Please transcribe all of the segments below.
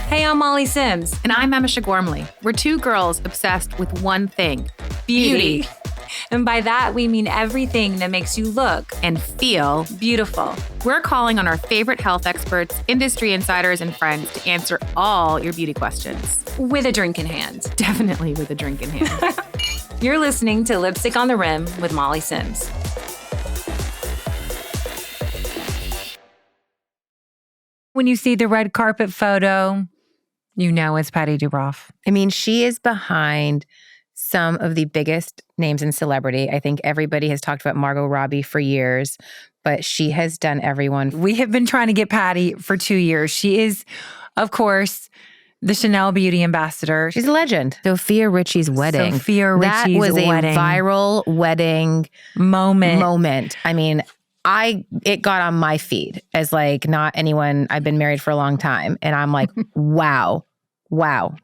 Hey, I'm Molly Sims. And I'm Emisha Gormley. We're two girls obsessed with one thing, beauty. And by that, we mean everything that makes you look And feel beautiful. We're calling on our favorite health experts, industry insiders, and friends to answer all your beauty questions. With a drink in hand. Definitely with a drink in hand. You're listening to Lipstick on the Rim with Molly Sims. When you see the red carpet photo, you know it's Pati Dubroff. I mean, she is behind some of the biggest names in celebrity. I think everybody has talked about Margot Robbie for years, but she has done everyone. We have been trying to get Pati for 2 years. She is, of course, the Chanel beauty ambassador. She's a legend. Sophia Richie's wedding. Sophia Richie's that was wedding. A viral wedding moment. I mean, it got on my feed as like not anyone. I've been married for a long time, and I'm like, wow,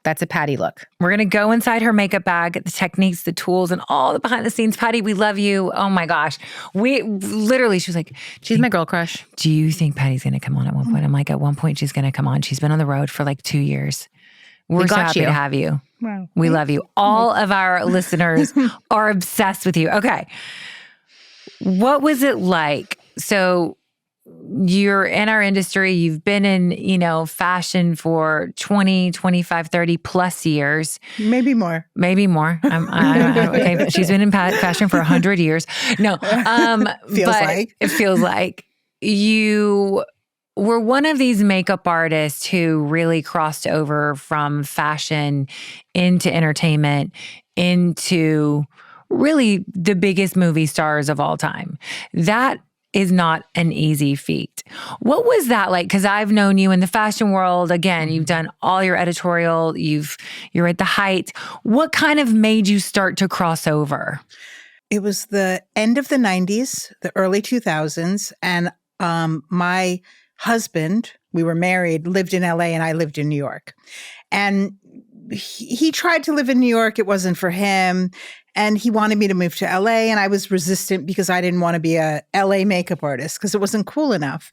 that's a Pati look. We're going to go inside her makeup bag, the techniques, the tools, and all the behind the scenes. Pati, we love you. Oh my gosh. She was like, she's my girl crush. Do you think Pati's going to come on at one point? I'm like, at one point she's going to come on. She's been on the road for like 2 years. We're so happy to have you. Wow. We love you. All of our listeners are obsessed with you. Okay. What was it like? So you're in our industry. You've been in, fashion for 20, 25, 30 plus years. Maybe more. Okay. She's been in fashion for 100 years. No. It feels like you were one of these makeup artists who really crossed over from fashion into entertainment, into really the biggest movie stars of all time. That is not an easy feat. What was that like? Because I've known you in the fashion world. Again, you've done all your editorial. You're at the height. What kind of made you start to cross over? It was the end of the 90s, the early 2000s. And my husband, we were married, lived in LA and I lived in New York. And he tried to live in New York. It wasn't for him. And he wanted me to move to LA, and I was resistant because I didn't want to be a LA makeup artist because it wasn't cool enough.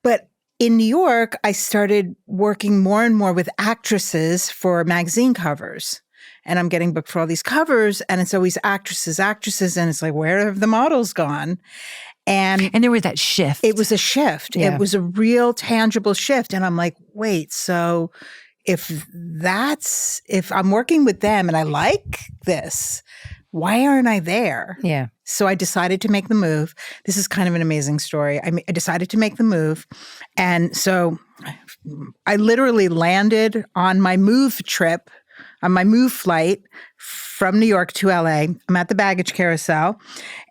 But in New York, I started working more and more with actresses for magazine covers. And I'm getting booked for all these covers, and it's always actresses, and it's like, where have the models gone? And there was that shift. It was a shift. Yeah. It was a real tangible shift. And I'm like, wait, so if I'm working with them and I like this, why aren't I there? Yeah. So I decided to make the move. This is kind of an amazing story. I decided to make the move. And so I literally landed on my move trip, on my move flight from New York to LA. I'm at the baggage carousel,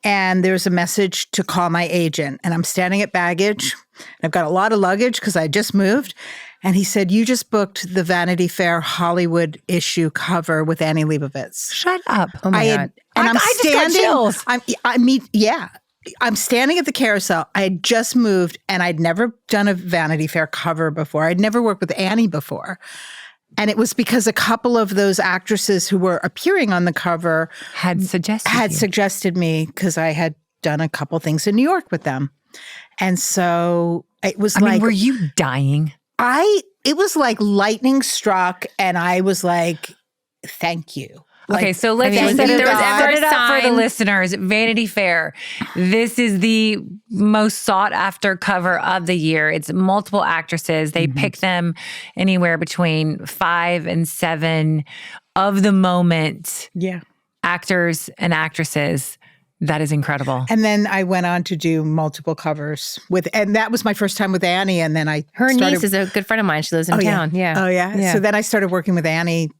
and there's a message to call my agent. And I'm standing at baggage. I've got a lot of luggage because I just moved. And he said, you just booked the Vanity Fair Hollywood issue cover with Annie Leibovitz. Shut up. Oh my God. And I'm just standing. got chills. I'm standing at the carousel. I had just moved and I'd never done a Vanity Fair cover before. I'd never worked with Annie before. And it was because a couple of those actresses who were appearing on the cover had suggested me because I had done a couple things in New York with them. And so it was were you dying? It was like lightning struck, and I was like, thank you. Okay, so let's set it up for the listeners. Vanity Fair. This is the most sought after cover of the year. It's multiple actresses. They pick them anywhere between 5 and 7 of the moment. Yeah. Actors and actresses. That is incredible. And then I went on to do multiple covers and that was my first time with Annie. And then her niece is a good friend of mine. She lives in town. Yeah. Oh yeah. So then I started working with Annie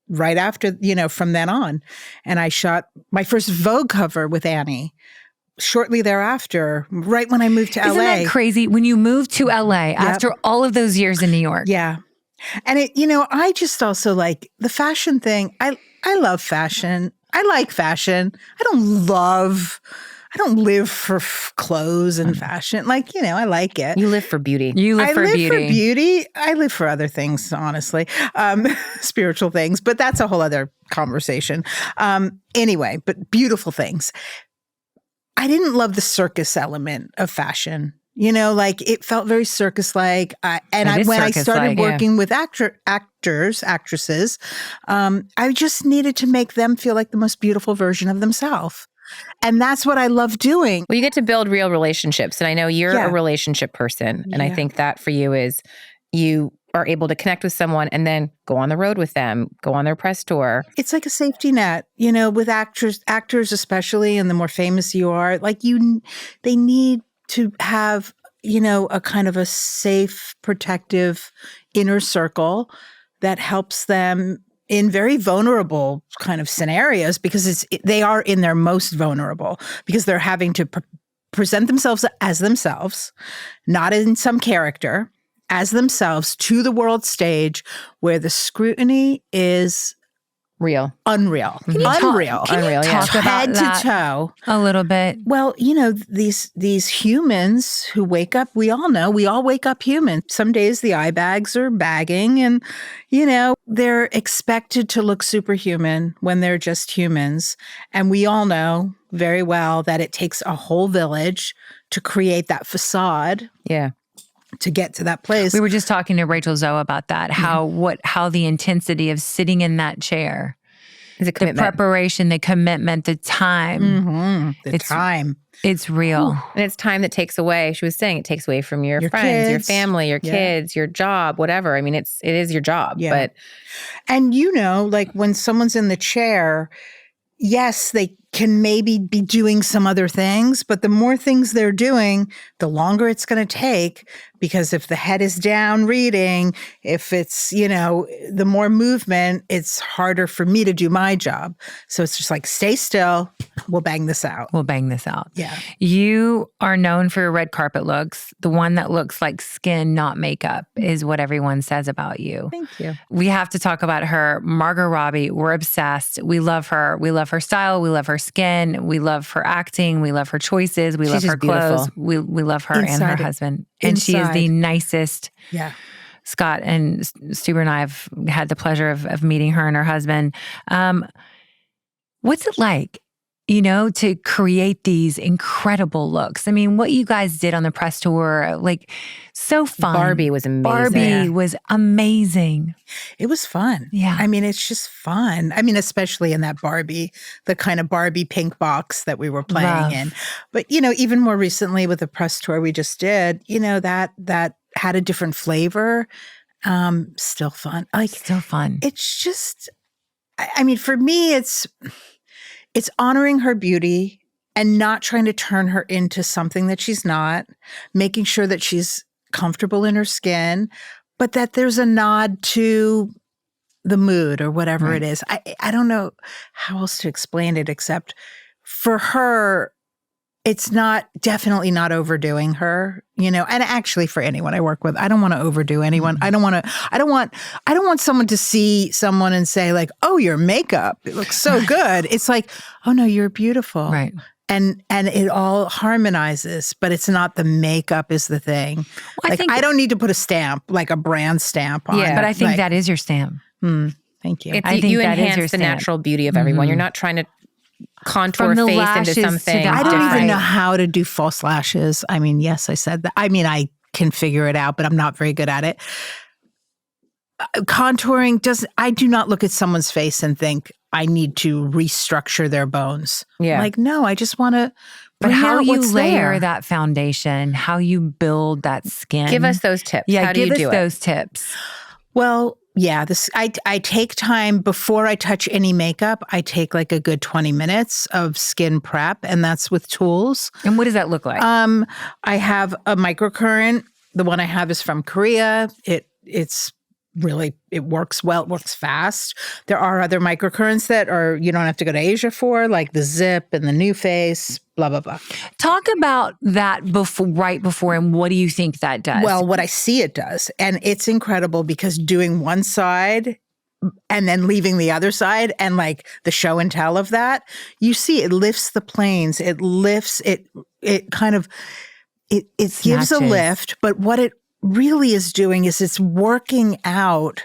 right after, from then on. And I shot my first Vogue cover with Annie shortly thereafter, right when I moved to LA. Isn't that crazy? When you moved to LA after all of those years in New York. Yeah. And I just also like the fashion thing. I love fashion. I like fashion. I don't live for clothes and fashion. I like it. You live for beauty. I live for beauty. I live for other things, honestly, spiritual things, but that's a whole other conversation. Anyway, but beautiful things. I didn't love the circus element of fashion. Like it felt very circus-like. When I started working with actresses, I just needed to make them feel like the most beautiful version of themselves. And that's what I love doing. Well, you get to build real relationships. And I know you're a relationship person. And I think that for you is you are able to connect with someone and then go on the road with them, go on their press tour. It's like a safety net, with actors especially, and the more famous you are, like they need to have, a kind of a safe, protective inner circle that helps them in very vulnerable kind of scenarios, because they are in their most vulnerable, because they're having to present themselves as themselves, not in some character, as themselves to the world stage where the scrutiny is unreal. Can you talk about head that to toe a little bit? Well, these humans who wake up, we all wake up human. Some days the eye bags are bagging, and they're expected to look superhuman when they're just humans. And we all know very well that it takes a whole village to create that facade. Yeah. To get to that place. We were just talking to Rachel Zoe about that, how the intensity of sitting in that chair, the preparation, the commitment, the time. Time. It's real. And it's time that takes away, she was saying, it takes away from your friends, kids, your family, your kids, your job, whatever. I mean, it is your job. Yeah. And like when someone's in the chair, yes, they can maybe be doing some other things, but the more things they're doing, the longer it's going to take, because if the head is down reading, if it's, the more movement, it's harder for me to do my job. So it's just like, stay still. We'll bang this out. Yeah. You are known for your red carpet looks. The one that looks like skin, not makeup, is what everyone says about you. Thank you. We have to talk about her. Margot Robbie, we're obsessed. We love her. We love her style. We love her skin. We love her acting. We love her choices. We love her clothes. We love her and her husband. And she is the nicest. Yeah. Scott and Stuber and I have had the pleasure of meeting her and her husband. What's it like, to create these incredible looks? I mean, what you guys did on the press tour, like, so fun. Barbie was amazing. It was fun. Yeah. I mean, it's just fun. I mean, especially in that Barbie, the kind of Barbie pink box that we were playing in. But, even more recently with the press tour we just did, that had a different flavor. Still fun. Still fun. It's just, I mean, for me, it's honoring her beauty and not trying to turn her into something that she's not, making sure that she's comfortable in her skin, but that there's a nod to the mood or whatever it is. I don't know how else to explain it, except for her, it's definitely not overdoing her, and actually for anyone I work with, I don't want to overdo anyone. I don't want someone to see someone and say like, oh, your makeup, it looks so good. It's like, oh no, you're beautiful. Right. And it all harmonizes, but it's not the makeup is the thing. Well, I don't need to put a stamp, like a brand stamp on. Yeah, but I think that is your stamp. Thank you. I think you that enhance the natural beauty of everyone. You're not trying to contour face into something. I don't even know how to do false lashes. I mean, yes, I said that. I mean, I can figure it out, but I'm not very good at it. Contouring I do not look at someone's face and think I need to restructure their bones. Yeah. Like, no, I just want to. But how you layer that foundation, how you build that skin. Give us those tips. Yeah, how do you do those tips. Well, yeah, I take time before I touch any makeup. I take like a good 20 minutes of skin prep, and that's with tools. And what does that look like? I have a microcurrent. The one I have is from Korea. It's really, it works well. It works fast. There are other microcurrents that you don't have to go to Asia for, like the Zip and the New Face, blah, blah, blah. Talk about that right before, and what do you think that does? Well, what I see it does. And it's incredible because doing one side and then leaving the other side and like the show and tell of that, you see it lifts the planes. It lifts, it kind of, it gives a lift, but what it really is doing is it's working out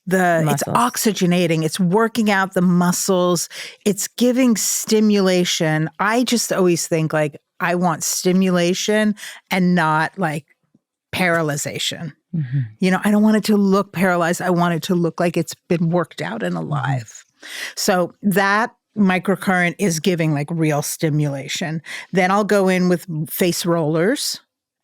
it's oxygenating, it's working out the muscles, it's giving stimulation. I just always think like, I want stimulation and not like paralyzation. Mm-hmm. You know, I don't want it to look paralyzed. I want it to look like it's been worked out and alive. So that microcurrent is giving like real stimulation. Then I'll go in with face rollers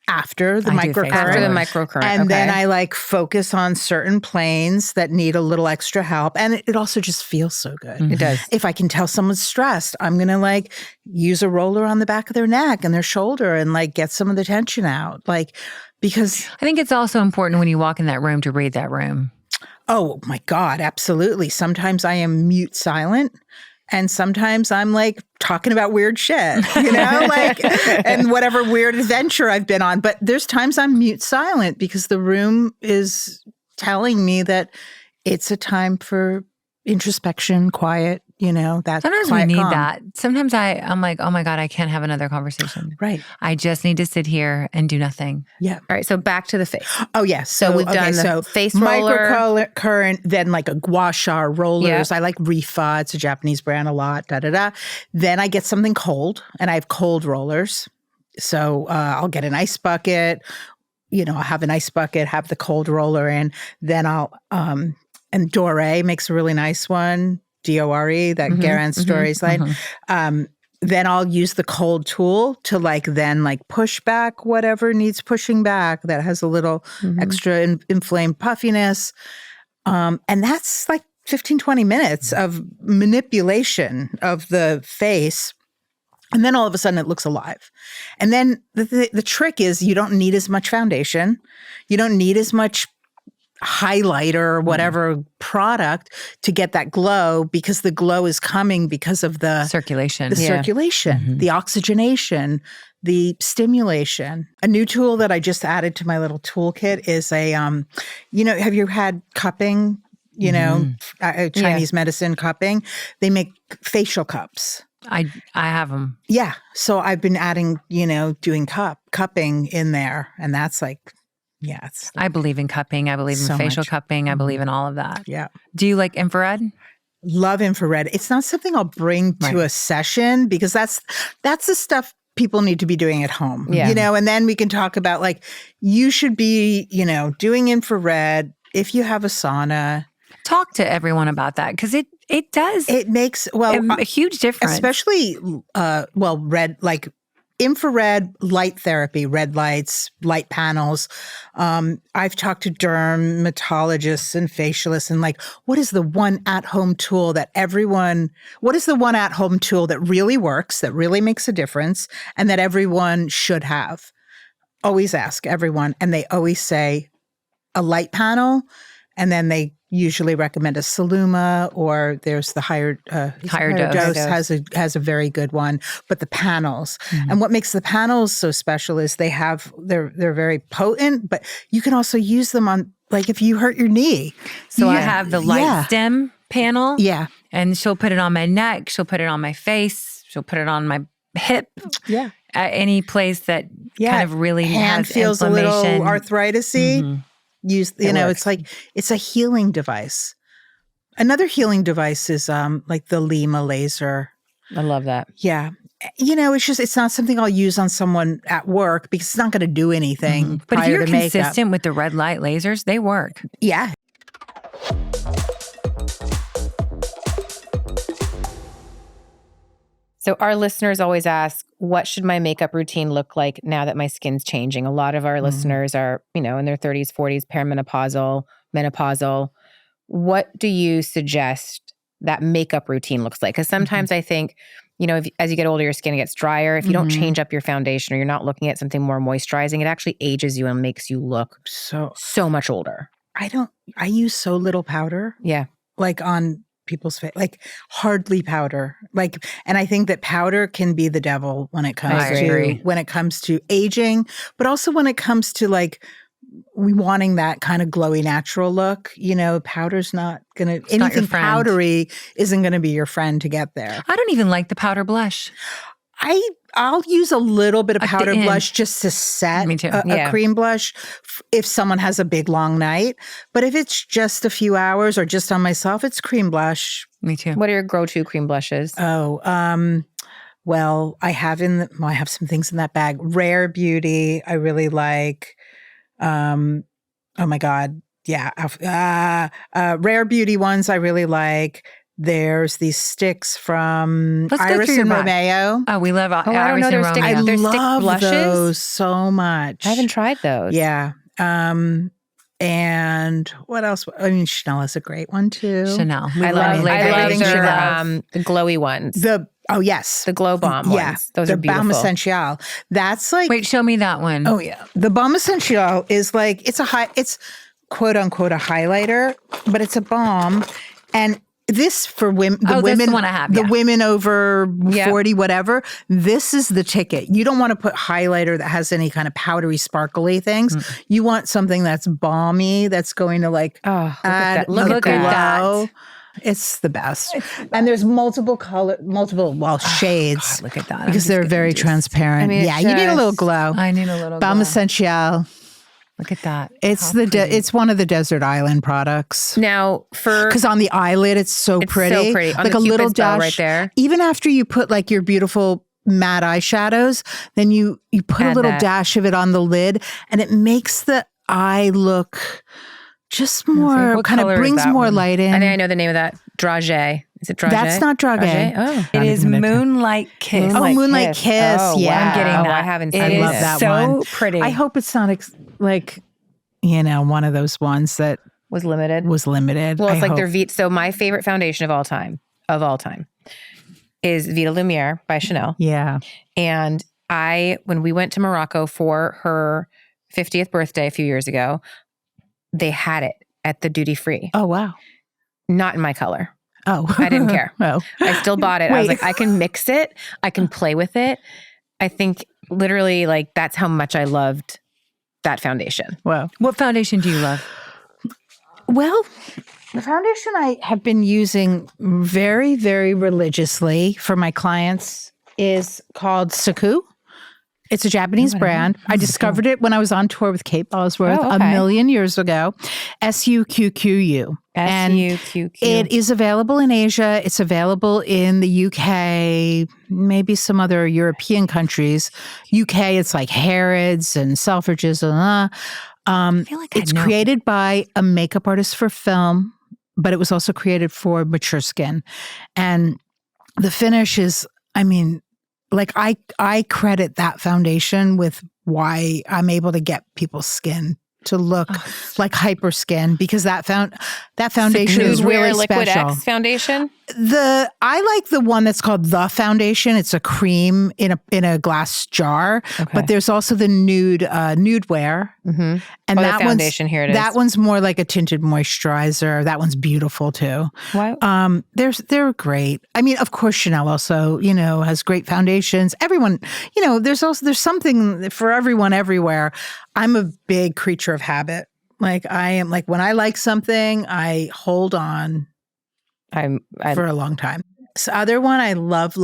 after the microcurrent. After the microcurrent. And then I like focus on certain planes that need a little extra help. And it also just feels so good. It does. If I can tell someone's stressed, I'm going to like use a roller on the back of their neck and their shoulder and like get some of the tension out. Like, because I think it's also important when you walk in that room to read that room. oh my God, absolutely. Sometimes I am mute silent. And sometimes I'm like talking about weird shit, you know, like, and whatever weird adventure I've been on. But there's times I'm mute silent because the room is telling me that it's a time for introspection, quiet, you know, that Sometimes we need that. Sometimes I'm like, oh my God, I can't have another conversation. Right. I just need to sit here and do nothing. Yeah. All right. So back to the face. Oh, yes. So we've done the face roller. Microcurrent, then like a gua sha rollers. I like Rifa. It's a Japanese brand a lot. Then I get something cold, and I have cold rollers. So I'll get an ice bucket. You know, I'll have an ice bucket, have the cold roller in. Then I'll, and Dore makes a really nice one. Dore, that Guerin Stories line. Then I'll use the cold tool to like then like push back whatever needs pushing back that has a little extra inflamed puffiness. And that's like 15, 20 minutes of manipulation of the face. And then all of a sudden it looks alive. And then the trick is you don't need as much foundation. You don't need as much highlighter or whatever product to get that glow, because the glow is coming because of the circulation, the oxygenation, the stimulation. A new tool that I just added to my little toolkit is a, you know, have you had cupping? You know, Chinese medicine cupping. They make facial cups. I have them. Yeah. So I've been adding, you know, doing cupping in there, and that's like, yeah. It's like, I believe in cupping. I believe in facial cupping. I believe in all of that. Yeah. Do you like infrared? Love infrared. It's not something I'll bring to a session because that's the stuff people need to be doing at home. Yeah. You know, and then we can talk about like, you should be, you know, doing infrared if you have a sauna. Talk to everyone about that, because it does. It makes, well, a huge difference. Especially, red, like infrared light therapy, red lights, light panels. I've talked to dermatologists and facialists and like, what is the one at-home tool that really works, that really makes a difference, and that everyone should have? Always ask everyone. And they always say a light panel, and then they usually recommend a Soluma, or there's the higher dose has a very good one. But the panels, and what makes the panels so special is they're very potent, but you can also use them on, like, if you hurt your knee. So I have the light stem panel. Yeah. And she'll put it on my neck. She'll put it on my face. She'll put it on my hip. Yeah. Any place that kind of really hand has feels a little inflammation. arthritis-y. It's a healing device. Another healing device is like the Lima laser. I love that. Yeah. You know, it's not something I'll use on someone at work because it's not going to do anything. But if you're makeup. consistent with the red light lasers, they work. Yeah. So our listeners always ask, what should my makeup routine look like now that my skin's changing? A lot of our listeners are, you know, in their 30s, 40s, perimenopausal, menopausal. What do you suggest that makeup routine looks like? Because sometimes I think, you know, as you get older, your skin gets drier. If you don't change up your foundation, or you're not looking at something more moisturizing, it actually ages you and makes you look so much older. I use so little powder. Yeah. Like on people's face, like hardly powder. Like, and I think that powder can be the devil when it comes to aging, but also when it comes to like wanting that kind of glowy natural look. You know, powder's not gonna, anything powdery isn't gonna be your friend to get there. I don't even like the powder blush. I'll use a little bit of powder blush just to set a cream blush if someone has a big, long night. But if it's just a few hours or just on myself, it's cream blush. Me too. What are your go-to cream blushes? Oh, well, I have some things in that bag. Rare Beauty, I really like. Oh my God. Yeah. Rare Beauty ones I really like. There's these sticks from Iris and Romeo. Oh, we love Iris and Romeo. I love stick blushes. Those so much. I haven't tried those. Yeah. And what else? I mean, Chanel is a great one too. Chanel. I love everything their, Chanel. the glowy ones. The Glow Bomb ones. Those are beautiful. The Balm Essential. That's like. Wait, show me that one. Oh yeah, the Balm Essential is like it's quote unquote a highlighter, but it's a balm, and this for women. That's the one I have. The women over 40, whatever. This is the ticket. You don't want to put highlighter that has any kind of powdery, sparkly things. You want something that's balmy, that's going to like add look at that. It's the best. And there's multiple shades. God, look at that. Because they're very transparent. I mean, you need a little glow. I need a little Balm glow. Essential. Look at that. It's it's one of the Desert Island products. Now, because on the eyelid, it's so pretty. So pretty. On like the a little Cupid's bow dash right there. Even after you put like your beautiful matte eyeshadows, then you put a little dash of it on the lid, and it makes the eye look just more, kind of brings more light in. I think I know the name of that. Dragé. Is it Dragé? That's not Dragé. Oh. It is Moonlight Kiss. Moonlight Kiss. Oh, yeah. I'm getting that. I haven't seen it. I Love that so one. Pretty. I hope it's not like, one of those ones that was limited. Well, it's like their Vita. So my favorite foundation of all time, is Vita Lumiere by Chanel. Yeah. And when we went to Morocco for her 50th birthday a few years ago, they had it at the duty free. Oh, wow. Not in my color. Oh. I didn't care. Oh. I still bought it. I was like, I can mix it. I can play with it. I think literally like that's how much I loved that foundation. Wow. What foundation do you love? Well, the foundation I have been using very, very religiously for my clients is called Saku. It's a Japanese brand. I discovered it when I was on tour with Kate Bosworth a million years ago. SUQQU. SUQQ. It is available in Asia. It's available in the UK, maybe some other European countries. UK, it's like Harrods and Selfridges. I feel like it's created by a makeup artist for film, but it was also created for mature skin. And the finish is, like I credit that foundation with why I'm able to get people's skin to look like hyper skin, because that foundation is really Liquid special. X foundation. I like the one that's called The Foundation. It's a cream in a glass jar, but there's also the nude wear, and that foundation here it is. That one's more like a tinted moisturizer. That one's beautiful too. Wow. They're great. I mean, of course, Chanel also has great foundations. Everyone, there's something for everyone everywhere. I'm a big creature of habit. Like I am. Like when I like something, I hold on. For a long time. This other one I love.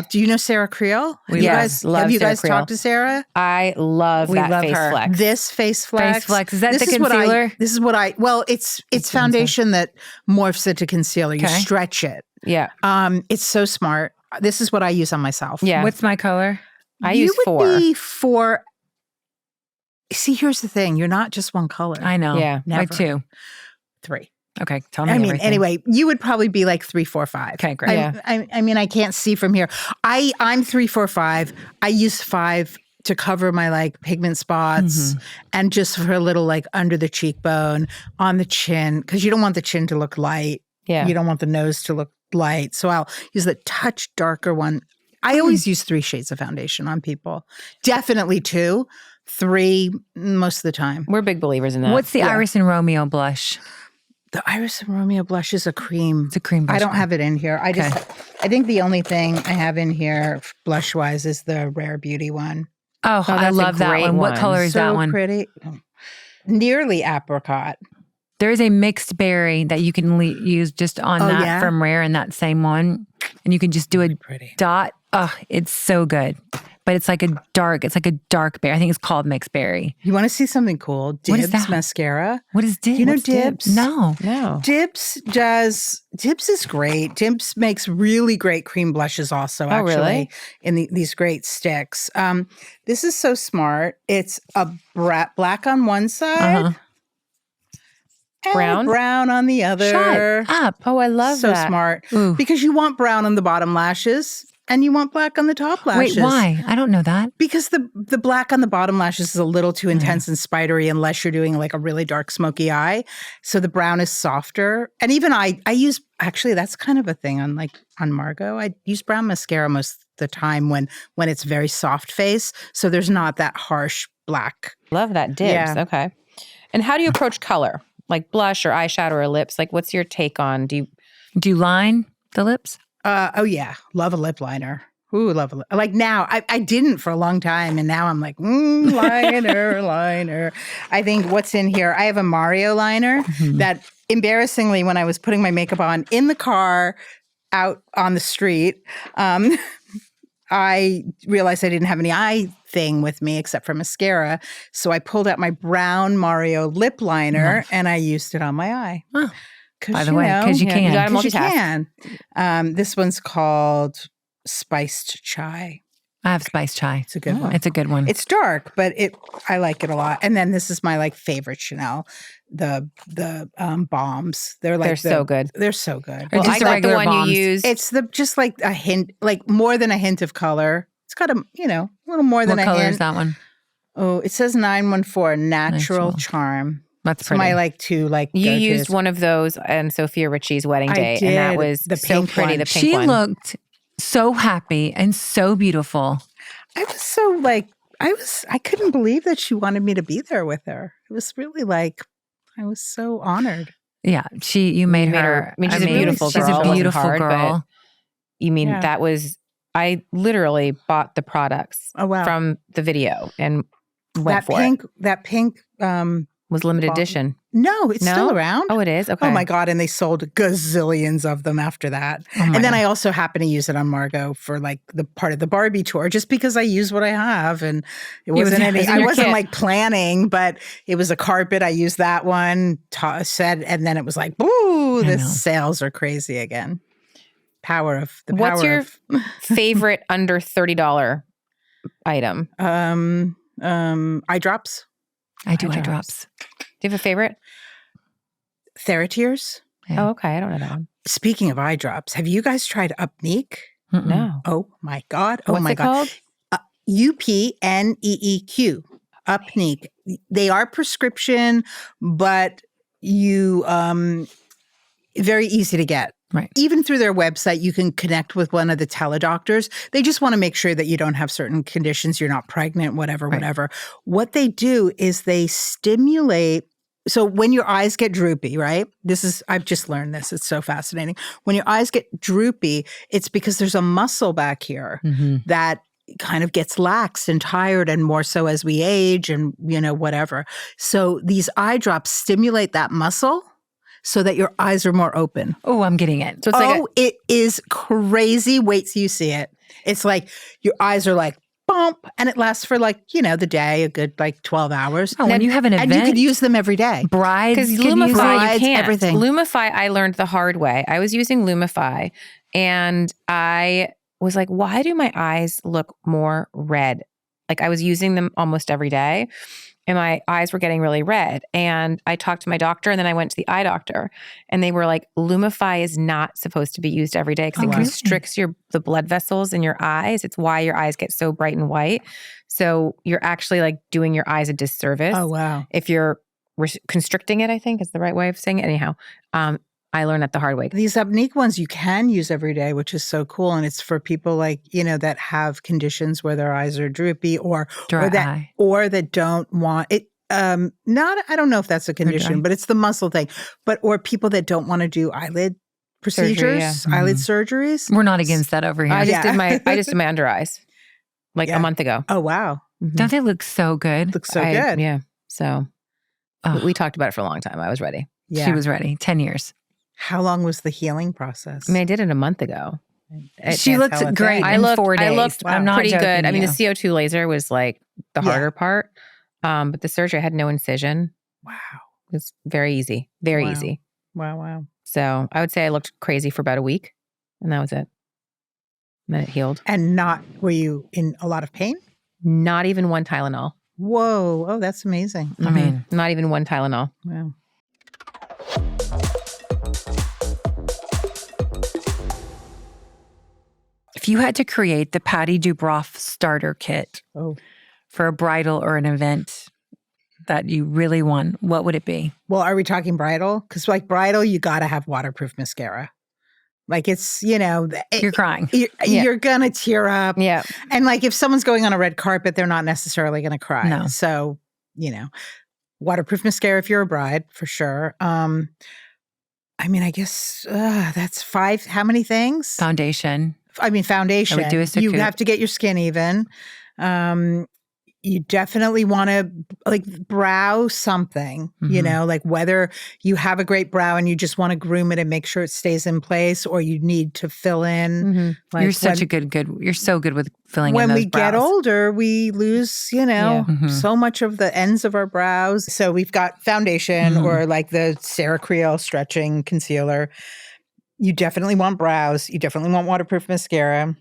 Do you know Sarah Creel? Have you guys talked to Sarah? I love that face flex. This face flex. Is that the concealer? It's foundation that morphs into concealer. You stretch it. Yeah. It's so smart. This is what I use on myself. Yeah. What's my color? I use 4. You would be 4. See, here's the thing. You're not just one color. I know. Yeah. Never. Like 2. 3. Okay, tell me everything. Anyway, you would probably be like 3, 4, 5. Okay, great. I can't see from here. I'm 3, 4, 5. I use 5 to cover my like pigment spots and just for a little like under the cheekbone, on the chin, because you don't want the chin to look light. Yeah. You don't want the nose to look light. So I'll use the touch darker one. I always use 3 shades of foundation on people. Definitely 2, 3 most of the time. We're big believers in that. What's the Iris and Romeo blush? The Iris and Romeo blush is a cream. It's a cream blush. I don't have it in here. I think the only thing I have in here blush wise is the Rare Beauty one. Oh, I love that one. What color is that one? So pretty. Nearly apricot. There is a mixed berry that you can use just on from Rare in that same one. And you can just do a dot. Oh, it's so good. But it's like a dark berry. I think it's called mixed berry. You want to see something cool? Dibs What is that? mascara. What is Dibs? Do you know What's Dibs? No. Dibs is great. Dibs makes really great cream blushes also, actually, really? in these great sticks. This is so smart. It's a black on one side. And brown on the other. Shut up. Oh, I love that. So smart. Ooh. Because you want brown on the bottom lashes and you want black on the top lashes. Wait, why? I don't know that. Because the black on the bottom lashes is a little too intense and spidery unless you're doing like a really dark smoky eye. So the brown is softer. And even I use, actually that's kind of a thing on Margot. I use brown mascara most of the time when it's very soft face. So there's not that harsh black. Love that. Dibs. Yeah. Okay. And how do you approach color? Like blush or eyeshadow or lips? Like what's your take on, do you line the lips? Oh yeah. Love a lip liner. Ooh, love a lip. Like now, I didn't for a long time. And now I'm like, liner. I think what's in here, I have a Mario liner that embarrassingly, when I was putting my makeup on in the car out on the street, I realized I didn't have any eye thing with me except for mascara. So I pulled out my brown Mario lip liner and I used it on my eye. Oh. By the way, because you can. You gotta Because you multitask. can. This one's called Spiced Chai. I have spiced chai. It's a good one. It's a good one. It's dark, but I like it a lot. And then this is my like favorite Chanel, the bombs. They're so good. They're so good. Or Well, just I the got the regular one bombs. you use. It's just like a hint, like more than a hint of color. It's got a little more than What a color hint. is that one? Oh, it says 914 Natural Natural. Charm. That's It's pretty. my like two like You go-tos. used one of those on Sophia Richie's wedding I day, and that did. was The so pink pretty. one. The pink She one. looked so happy and so beautiful. I was so like I couldn't believe that she wanted me to be there with her. It was really like I was so honored. Yeah, you made her. I mean, she's a beautiful She's girl. It a wasn't beautiful hard, girl. You mean Yeah. that was? I literally bought the products Oh wow. from the video and went for it. That pink Was limited Bomb. edition. no, it's still around. Oh, it is? Okay. Oh my God. And they sold gazillions of them after that. Oh my And then God. I also happen to use it on Margot for like the part of the Barbie tour, just because I use what I have. And it wasn't it was in I your wasn't kit. like planning, but it was a carpet. I used that one, said, and then it was like, ooh, the know. sales are crazy again. What's your favorite under $30 item? eye drops? I do eye Eye drops. Do you have a favorite? Theratears? Yeah. Oh, okay. I don't know that one. Speaking of eye drops, have you guys tried Upneeq? Mm-mm. No. Oh my God. Oh What's my it God. called? Upneeq. Upneeq. They are prescription, but you very easy to get. Right. Even through their website, you can connect with one of the teledoctors. They just want to make sure that you don't have certain conditions, you're not pregnant, whatever. What they do is they stimulate. So when your eyes get droopy, right? I've just learned this. It's so fascinating. When your eyes get droopy, it's because there's a muscle back here that kind of gets lax and tired, and more so as we age and, whatever. So these eye drops stimulate that muscle so that your eyes are more open. Oh, I'm getting it. So it's like it is crazy. Wait till you see it. It's like your eyes are like, bump, and it lasts for like, the day, a good like 12 hours. Oh, when you have an event, and you could use them every day. brides, because could use Lumify, brides, you can't. everything. Lumify, I learned the hard way. I was using Lumify, and I was like, why do my eyes look more red? Like I was using them almost every day, and my eyes were getting really red. And I talked to my doctor, and then I went to the eye doctor, and they were like, Lumify is not supposed to be used every day because Oh, it really? constricts the blood vessels in your eyes. It's why your eyes get so bright and white. So you're actually like doing your eyes a disservice. Oh, wow. If you're constricting it, I think is the right way of saying it. Anyhow, I learned that the hard way. These Upneeq ones you can use every day, which is so cool. And it's for people like, that have conditions where their eyes are droopy or dry that eye. or that don't want it. I don't know if that's a condition, dry. but it's the muscle thing. Or people that don't want to do eyelid procedures, yeah. eyelid surgeries. We're not against that over here. I just Yeah. did my under eyes like Yeah. a month ago. Oh, wow. Don't they look so good? Looks so good. Yeah. So Oh, we talked about it for a long time. I was ready. Yeah. She was ready. 10 years. How long was the healing process? I mean, I did it a month ago. She looked great. I in 4 days. I looked I'm not pretty good. I mean, the you. CO2 laser was like the harder part. But the surgery, I had no incision. Wow. It was very easy. Very easy. Wow. So I would say I looked crazy for about a week, and that was it. And then it healed. And were you in a lot of pain? Not even one Tylenol. Whoa. Oh, that's amazing. I mean, not even one Tylenol. Wow. if you had to create the Pati Dubroff starter kit for a bridal or an event that you really want, what would it be? Well, are we talking bridal? Because like bridal, you got to have waterproof mascara. Like it's, you're crying. You're going to tear up. Yeah. And like if someone's going on a red carpet, they're not necessarily going to cry. No. So, waterproof mascara if you're a bride, for sure. I mean, I guess that's 5. How many things? Foundation. Foundation. I would do a you have to get your skin even. You definitely want to like brow something, like whether you have a great brow and you just want to groom it and make sure it stays in place, or you need to fill in. Mm-hmm. Like you're such you're so good with filling in those When we brows. get older, we lose, so much of the ends of our brows. So we've got foundation or like the Sarah Creel stretching concealer. You definitely want brows. You definitely want waterproof mascara.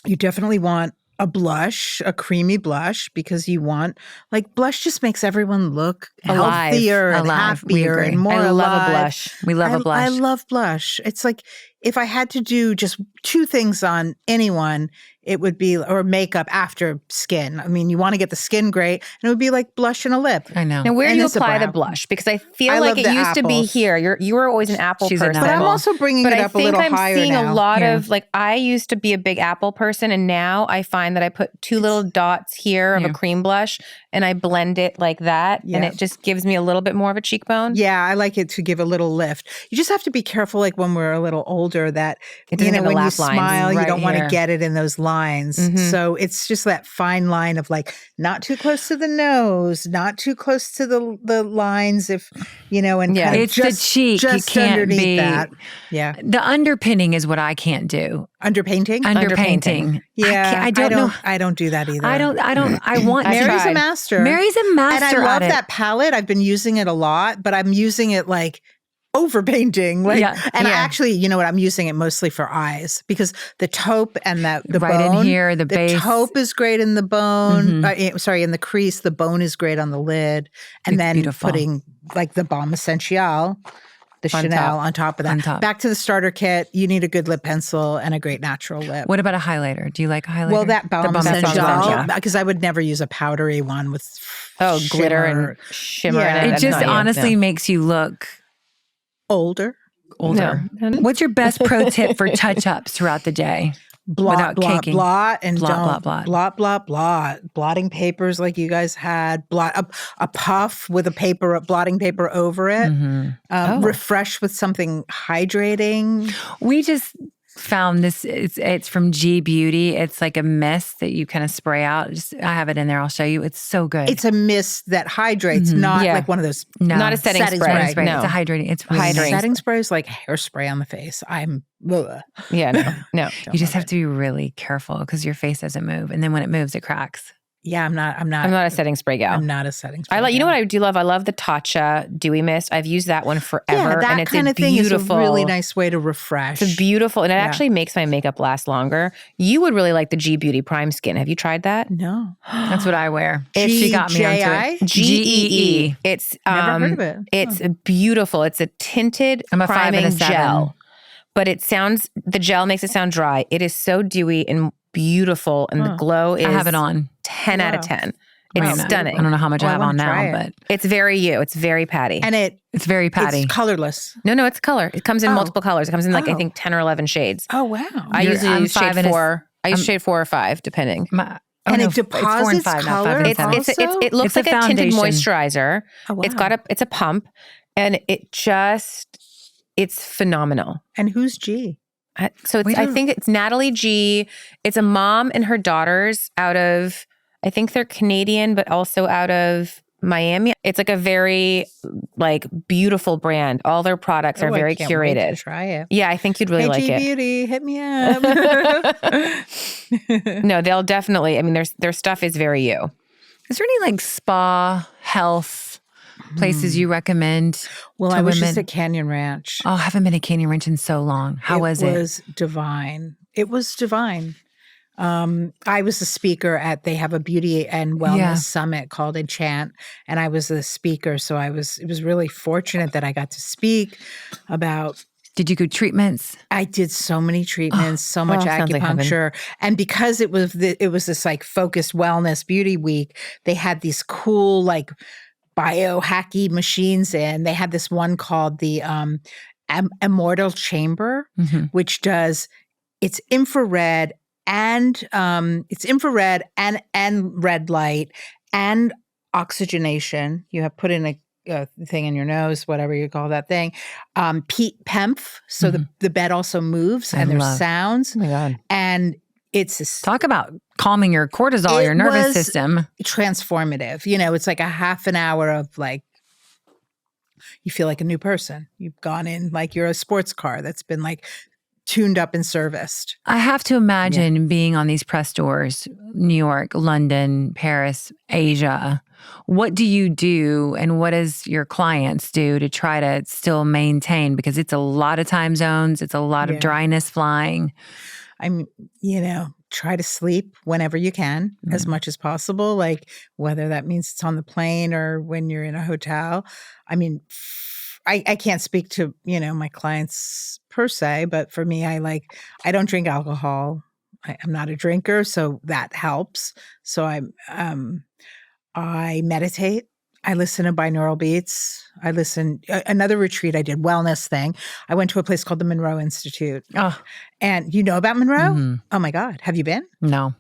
You definitely want a blush, a creamy blush, because you want, like, blush just makes everyone look healthier and happier and more alive. I love a blush. We love a blush. I love blush. It's like, if I had to do just 2 things on anyone, it would be, or makeup after skin. I mean, you want to get the skin great, and it would be like blush and a lip. I know. Now, where do you apply the blush? Because I feel like it used to be here. You were always an apple person. But I'm also bringing it up a little higher now. But I think I'm seeing a lot of, like, I used to be a big apple person, and now I find that I put 2 little dots here of a cream blush, and I blend it like that, and it just gives me a little bit more of a cheekbone. Yeah, I like it to give a little lift. You just have to be careful, like when we're a little older, that when you smile, you don't want to get it in those lines. So it's just that fine line of like not too close to the nose, not too close to the lines, if and kind of it's the cheek. Just you can't underneath be that. Yeah, the underpinning is what I can't do. Underpainting. Yeah, I don't know. I don't do that either. I don't. I want. Mary's a master. Mary's a master. And I love that palette. I've been using it a lot, but I'm using it like overpainting. And actually, you know what? I'm using it mostly for eyes, because the taupe and the right bone. In here, the base. Taupe is great in the bone. In the crease. The bone is great on the lid. And then beautiful. Putting like the Balm Essential, the Chanel on top of that. Back to the starter kit, you need a good lip pencil and a great natural lip. What about a highlighter? Do you like a highlighter? Well, that Balm Essential, because I would never use a powdery one with glitter and shimmer. Yeah. It just honestly makes you look older. No. What's your best pro tip for touch-ups throughout the day? Blot, caking? and blotting papers like you guys had. A puff with blotting paper over it. Refresh with something hydrating. We just found this. It's from G Beauty. It's like a mist that you kind of spray out. I have it in there. I'll show you. It's so good. It's a mist that hydrates, not like one of those. No, not a setting spray. No. It's a hydrating. It's really hydrating. Setting spray is like hairspray on the face. No. You just have to be really careful because your face doesn't move, and then when it moves, it cracks. Yeah, I'm not a setting spray gal. I'm not a setting spray. You know what I do love? I love the Tatcha Dewy Mist. I've used that one forever. Yeah, that and it's kind of thing is a beautiful, really nice way to refresh. It's beautiful, and it actually makes my makeup last longer. You would really like the G Beauty Prime Skin. Have you tried that? No. That's what I wear. She got me onto it. GEE. It's never heard of it. It's beautiful. It's a tinted priming gel. But the gel makes it sound dry. It is so dewy and beautiful, and the glow is, I have it on. 10 out of 10. It's stunning. I don't know how much I have on now, but it's very you. It's very Pati. And it's very Pati. It's colorless. No, it's color. It comes in multiple colors. It comes in I think 10 or 11 shades. Oh, wow. I usually use shade 4. I use shade 4 or 5, depending. It deposits color. It looks like a tinted moisturizer. Oh, wow. It's a pump, and it's phenomenal. And who's G? I think it's Natalie G. It's a mom and her daughters out of, I think they're Canadian, but also out of Miami. It's like a very like beautiful brand. All their products are very I can't wait curated. to try it. Yeah, I think you'd really like it. Beauty, hit me up. No, they'll definitely. I mean, their stuff is very you. Is there any like spa, health places you recommend? Well, to I was women? just at Canyon Ranch. Oh, I haven't been at Canyon Ranch in so long. How was it? It was divine. It was divine. I was a speaker they have a beauty and wellness summit called Enchant, and I was the speaker. So it was really fortunate that I got to speak about. Did you go treatments? I did so many treatments, so much acupuncture. And because it was this like focused wellness beauty week, they had these cool like biohacky machines in. They had this one called the Immortal Chamber, which does it's infrared and red light and oxygenation. You have put in a thing in your nose, whatever you call that thing. PEMF, so the bed also moves and there's sounds. Oh my God. And it's talk about calming your cortisol, your nervous system. Transformative. You know, it's like a half an hour of like, you feel like a new person. You've gone in like you're a sports car that's been like tuned up and serviced. I have to imagine being on these press tours, New York, London, Paris, Asia. What do you do and what does your clients do to try to still maintain? Because it's a lot of time zones. It's a lot of dryness flying. Try to sleep whenever you can, as much as possible. Like whether that means it's on the plane or when you're in a hotel. I mean, I can't speak to, my clients per se, but for me, I don't drink alcohol. I'm not a drinker, so that helps. So I meditate. I listen to binaural beats. Another retreat I did, wellness thing. I went to a place called the Monroe Institute. Oh. And you know about Monroe? Mm-hmm. Oh my God. Have you been? No.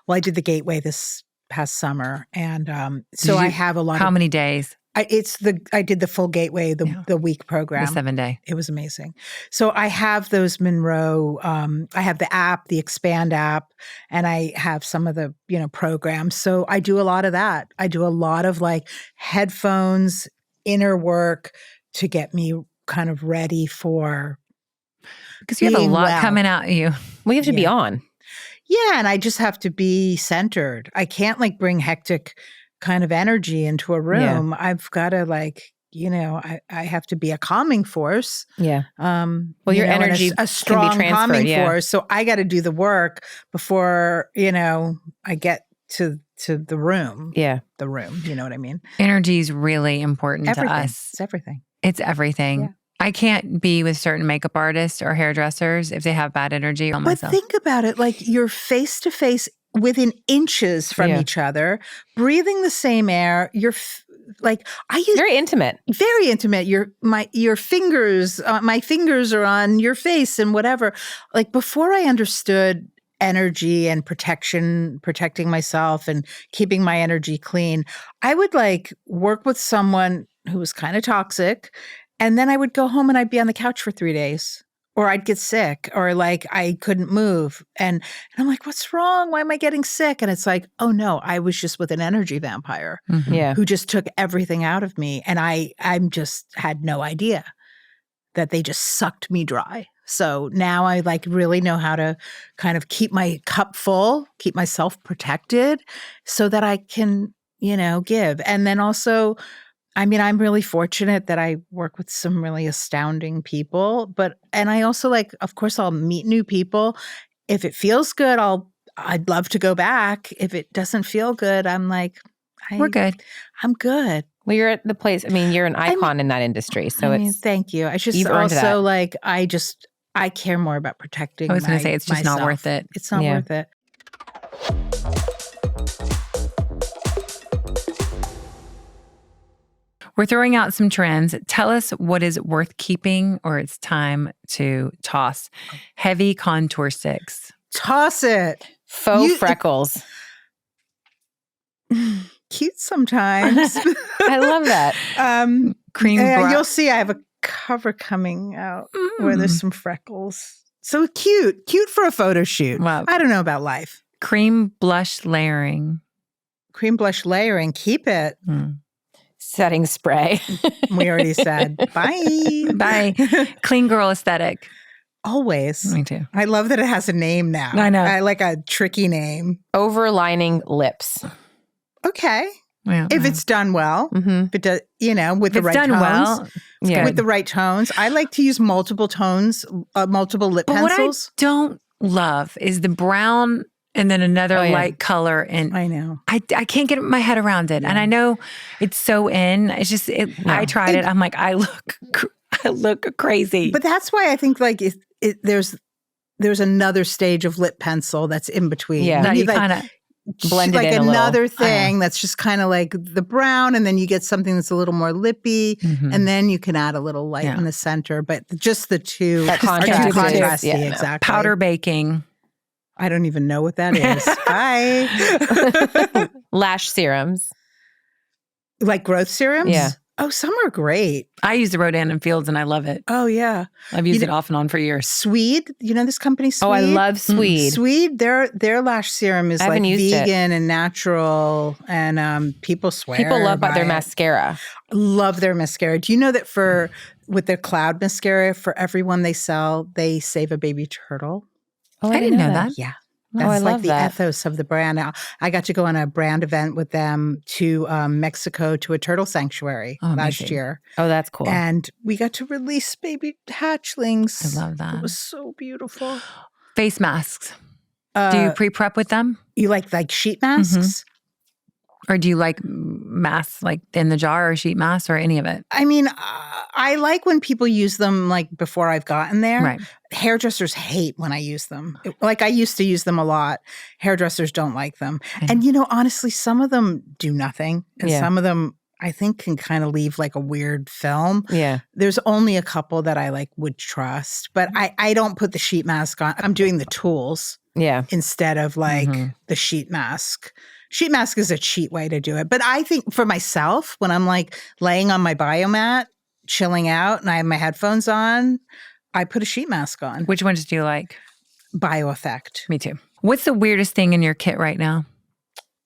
Well, I did the Gateway this past summer. And I have a lot How many days? I did the full Gateway, the week program. The 7-day. It was amazing. So I have those Monroe, I have the app, the Expand app, and I have some of the, programs. So I do a lot of that. I do a lot of like headphones, inner work to get me kind of ready for because you have a lot coming at you. Well, you have to be on. Yeah. And I just have to be centered. I can't like bring hectic kind of energy into a room. I've got to I have to be a calming force. Yeah. Well, your energy a strong can be calming force. So I got to do the work before, I get to the room. Yeah. The room. You know what I mean? Energy is really important to us. It's everything. It's everything. Yeah. I can't be with certain makeup artists or hairdressers if they have bad energy on myself. But think about it, like you're face to face within inches from each other, breathing the same air. Very intimate. Very intimate. Your fingers, my fingers are on your face and whatever. Like before I understood energy and protecting myself and keeping my energy clean, I would like work with someone who was kind of toxic. And then I would go home and I'd be on the couch for 3 days. Or I'd get sick, or like I couldn't move. And I'm like, what's wrong? Why am I getting sick? And it's like, oh no, I was just with an energy vampire who just took everything out of me. And I'm just had no idea that they just sucked me dry. So now I like really know how to kind of keep my cup full, keep myself protected so that I can, give. And then also, I'm really fortunate that I work with some really astounding people, and I also of course, I'll meet new people. If it feels good, I'd love to go back. If it doesn't feel good, I'm like, we're good. I'm good. Well, you're at the place. You're an icon in that industry, so thank you. I just also I care more about protecting. I was going to say it's just myself. Not worth it. It's not worth it. We're throwing out some trends. Tell us what is worth keeping or it's time to toss. Heavy contour sticks. Toss it. Faux freckles. Cute sometimes. I love that. Cream brown. You'll see I have a cover coming out where there's some freckles. So cute. Cute for a photo shoot. Wow. I don't know about life. Cream blush layering. Cream blush layering. Keep it. setting spray. We already said bye. Bye. Clean girl aesthetic. Always. Me too. I love that it has a name now. I know. I like a tricky name. Overlining lips. Okay. Yeah. If it's done well, if it does, with the right tones. Well, with the right tones. I like to use multiple tones, multiple lip pencils. What I don't love is the brown and then another light color. And I know. I can't get my head around it. Yeah. And I know it's so in. It's just, I tried it. I'm like, I look crazy. But that's why I think like there's another stage of lip pencil that's in between. Yeah. That you kind of blend it like in another thing that's just kind of like the brown, and then you get something that's a little more lippy, and then you can add a little light in the center. But just the two are too contrasty. Yeah. Exactly. Powder baking. I don't even know what that is. Bye. Lash serums. Like growth serums? Yeah. Oh, some are great. I use the Rodan and Fields and I love it. Oh, yeah. I've used it off and on for years. Swede, this company Swede? Oh, I love Swede. Swede, their lash serum is like vegan and natural, and people swear. People love their mascara. Love their mascara. Do you know that with their cloud mascara, for everyone they sell, they save a baby turtle? Oh, I didn't know that. Yeah. I That's like love the that. ethos of the brand. Now, I got to go on a brand event with them to Mexico to a turtle sanctuary last year. Oh, that's cool. And we got to release baby hatchlings. I love that. It was so beautiful. Face masks. Do you pre-prep with them? You like sheet masks? Or do you like masks like in the jar or sheet masks or any of it? I mean, I like when people use them like before I've gotten there. Right. Hairdressers hate when I use them. Like I used to use them a lot. Hairdressers don't like them. And honestly, some of them do nothing. And some of them I think can kind of leave like a weird film. Yeah. There's only a couple that I like would trust. But I don't put the sheet mask on. I'm doing the tools instead of like the sheet mask. Sheet mask is a cheat way to do it. But I think for myself, when I'm like laying on my biomat, chilling out, and I have my headphones on, I put a sheet mask on. Which ones do you like? BioEffect. Me too. What's the weirdest thing in your kit right now?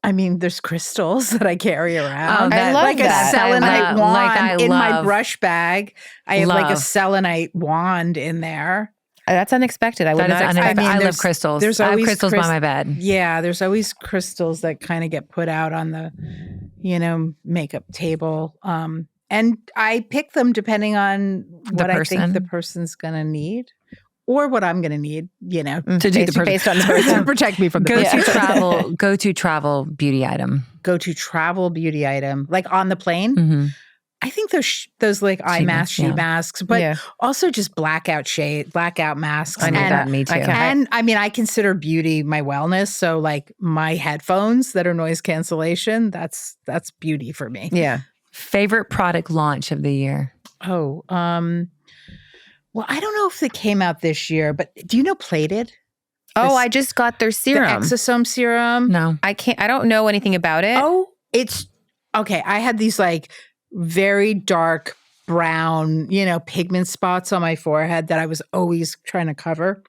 I mean, there's crystals that I carry around. Oh, I love like that. a selenite wand in my love. brush bag. I have like a selenite wand in there. That's unexpected. I would not expect I love crystals. There's I have always crystals by my bed. Yeah, there's always crystals that kind of get put out on the, makeup table. And I pick them depending on what I think the person's going to need. Or what I'm going to need, to do based on the person to protect me from the person. Go to travel beauty item. Go to travel beauty item, like on the plane. Mm-hmm. I think those like eye masks, sheet masks, but also just blackout masks. I know that. Me too. And I mean, I consider beauty my wellness. So like my headphones that are noise cancellation, that's beauty for me. Yeah. Favorite product launch of the year? Oh, well, I don't know if it came out this year, but do you know Plated? Oh, I just got their serum. The exosome serum. No. I don't know anything about it. Oh, it's okay. I had these like very dark brown, pigment spots on my forehead that I was always trying to cover.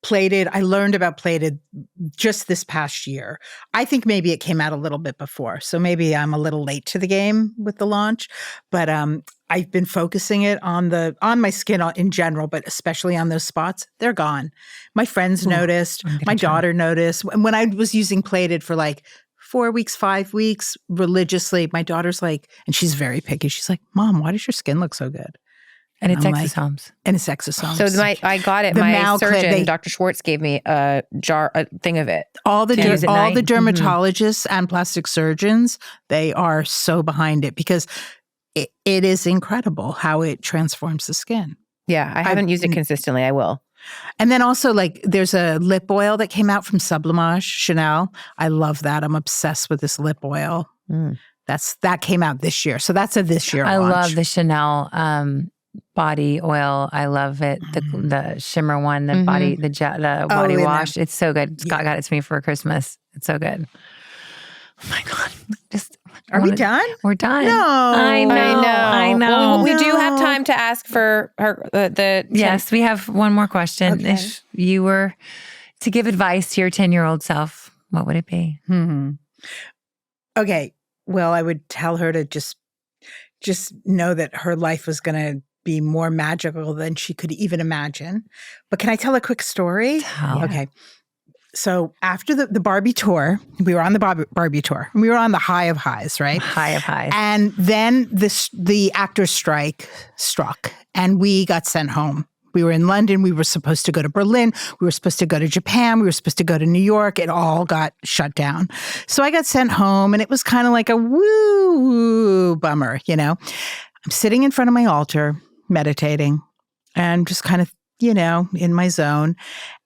Plated. I learned about Plated just this past year. I think maybe it came out a little bit before. So maybe I'm a little late to the game with the launch, but I've been focusing it on my skin in general, but especially on those spots. They're gone. My friends noticed, my daughter noticed. When I was using Plated for like 4 weeks, 5 weeks religiously, my daughter's like, and she's very picky. She's like, "Mom, why does your skin look so good?" And it's exosomes. And it's exosomes. So I got it. My surgeon, Dr. Schwartz, gave me a thing of it. All the dermatologists and plastic surgeons, they are so behind it because it is incredible how it transforms the skin. Yeah, I haven't used it consistently. I will. And then also like there's a lip oil that came out from Sublimage, Chanel. I love that. I'm obsessed with this lip oil. That came out this year. So that's a this year I launch. love the Chanel body oil. I love it. The shimmer one, the body wash. It's so good. Scott got it to me for Christmas. It's so good. Oh my God. Are we done? We're done. No. I know. Well, we do have time to ask for her. Yes, we have one more question. Okay. If you were to give advice to your 10-year-old self, what would it be? Okay. well, I would tell her to just know that her life was going to be more magical than she could even imagine. But can I tell a quick story? Okay. So after the Barbie tour, we were on the Barbie tour. We were on the high of highs, right? High of highs. And then the actors' strike struck, and we got sent home. We were in London. We were supposed to go to Berlin. We were supposed to go to Japan. We were supposed to go to New York. It all got shut down. So I got sent home, and it was kind of like a woo bummer, you know. I'm sitting in front of my altar, meditating, and just kind of, you know, in my zone.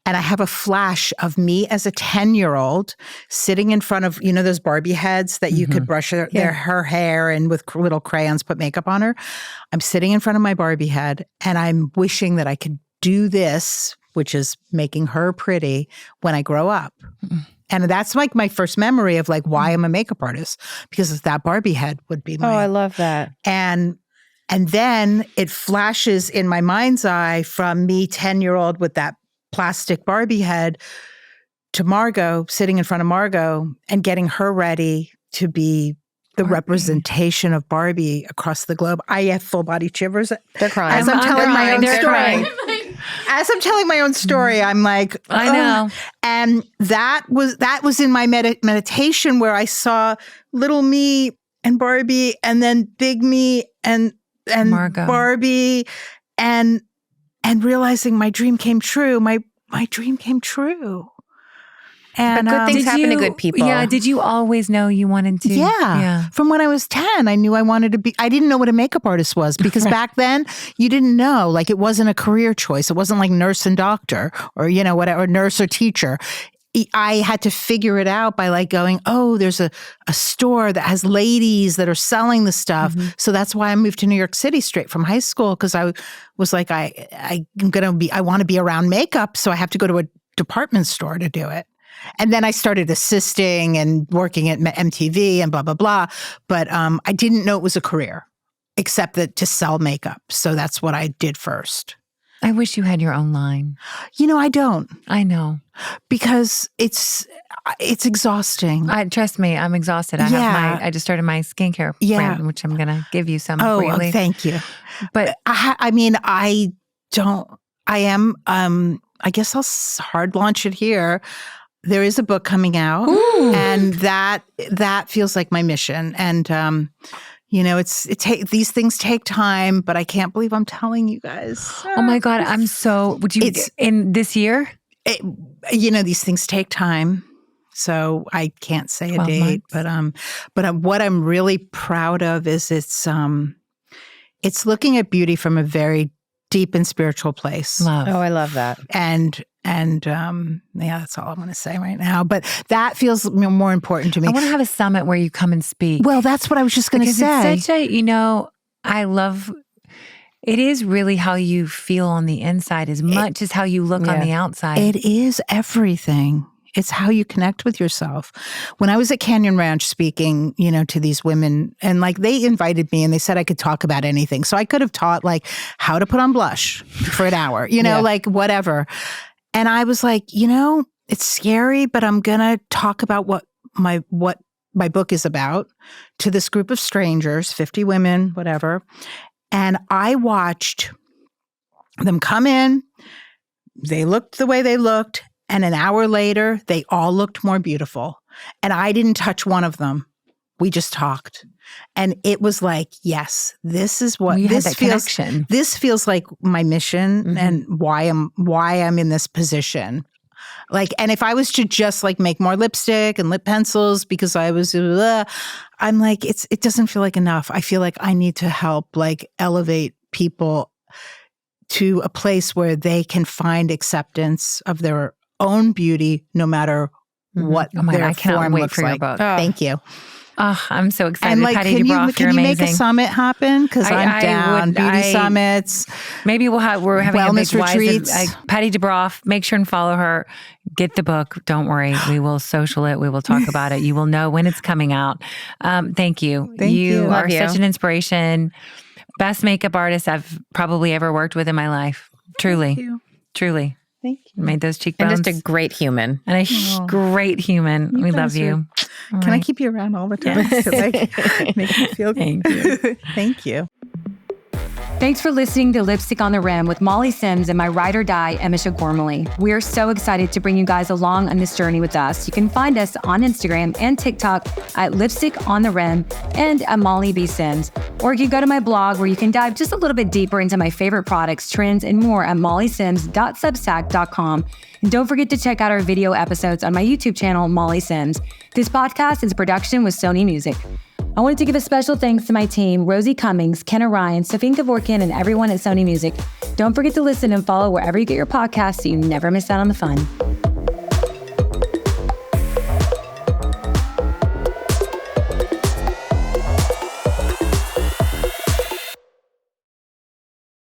And I have a flash of me as a 10-year-old sitting in front of, you know, those Barbie heads that you could brush her hair and with little crayons put makeup on her. I'm sitting in front of my Barbie head and I'm wishing that I could do this, which is making her pretty when I grow up. And that's like my first memory of like why I'm a makeup artist, because that Barbie head would be my. Oh, I love that. And then it flashes in my mind's eye from me 10-year-old with that plastic Barbie head to Margot, sitting in front of Margot and getting her ready to be the representation of Barbie across the globe. I have full body shivers. They're crying. As I'm telling my own story. As I'm telling my own story, I'm like, I know. And that was in my meditation where I saw little me and Barbie, and then big me and Margot. Barbie, and realizing my dream came true. My dream came true. And but good things happen to good people. Yeah. Did you always know you wanted to? Yeah. From when I was 10, I knew I wanted to be. I didn't know what a makeup artist was, because back then you didn't know. Like, it wasn't a career choice. It wasn't like nurse and doctor, or, you know, whatever, nurse or teacher. I had to figure it out by like going, oh, there's a store that has ladies that are selling the stuff. So that's why I moved to New York City straight from high school, because I was like, I want to be around makeup, so I have to go to a department store to do it. And then I started assisting and working at MTV and blah, blah, blah. But I didn't know it was a career, except that to sell makeup. So that's what I did first. I wish you had your own line. You know, I don't. I know. Because it's exhausting. Trust me, I'm exhausted. I just started my skincare brand, which I'm going to give you some freely. Oh, thank you. But I guess I'll hard launch it here. There is a book coming out. Ooh. And that feels like my mission. And, you know, these things take time, but I can't believe I'm telling you guys. Oh my God, I'm so. In this year? You know, these things take time, so I can't say a date. Months. But what I'm really proud of is it's looking at beauty from a very deep and spiritual place. Love. Oh, I love that. And that's all I'm going to say right now. But that feels more important to me. I want to have a summit where you come and speak. Well, that's what I was just going to say. It's such a, you know, I love. It is really how you feel on the inside as much as how you look on the outside. It is everything. It's how you connect with yourself. When I was at Canyon Ranch speaking, you know, to these women, and like they invited me and they said I could talk about anything. So I could have taught like how to put on blush for an hour, you know, like whatever. And I was like, you know, it's scary, but I'm going to talk about what my book is about to this group of strangers, 50 women, whatever. And I watched them come in. They looked the way they looked. And an hour later, they all looked more beautiful. And I didn't touch one of them. We just talked. And it was like, yes, this is what this feels. Connection. This feels like my mission and why I'm in this position. Like, and if I was to just like make more lipstick and lip pencils because I was, I'm like, it doesn't feel like enough. I feel like I need to help like elevate people to a place where they can find acceptance of their own beauty, no matter what their form looks like. Your book. Oh. Thank you. Oh, I'm so excited. And like, Pati Dubroff, can you make a summit happen? Because I'm down. Beauty summits. Maybe we're having wellness a big retreats. Pati Dubroff, make sure and follow her. Get the book. Don't worry. We will social it. We will talk about it. You will know when it's coming out. Thank you. You are such an inspiration. Best makeup artist I've probably ever worked with in my life. Truly. Thank you. Truly. Thank you. Made those cheekbones. And just a great human. And a great human. We love you. Can I keep you around all the time to like make you feel good? Thank you. Thank you. Thanks for listening to Lipstick on the Rim with Molly Sims and my ride or die, Emisha Gormley. We are so excited to bring you guys along on this journey with us. You can find us on Instagram and TikTok at Lipstick on the Rim and at Molly B. Sims. Or you can go to my blog where you can dive just a little bit deeper into my favorite products, trends, and more at mollysims.substack.com. And don't forget to check out our video episodes on my YouTube channel, Molly Sims. This podcast is a production with Sony Music. I wanted to give a special thanks to my team, Rosie Cummings, Kenna Ryan, Safin Kevorkian, and everyone at Sony Music. Don't forget to listen and follow wherever you get your podcasts so you never miss out on the fun.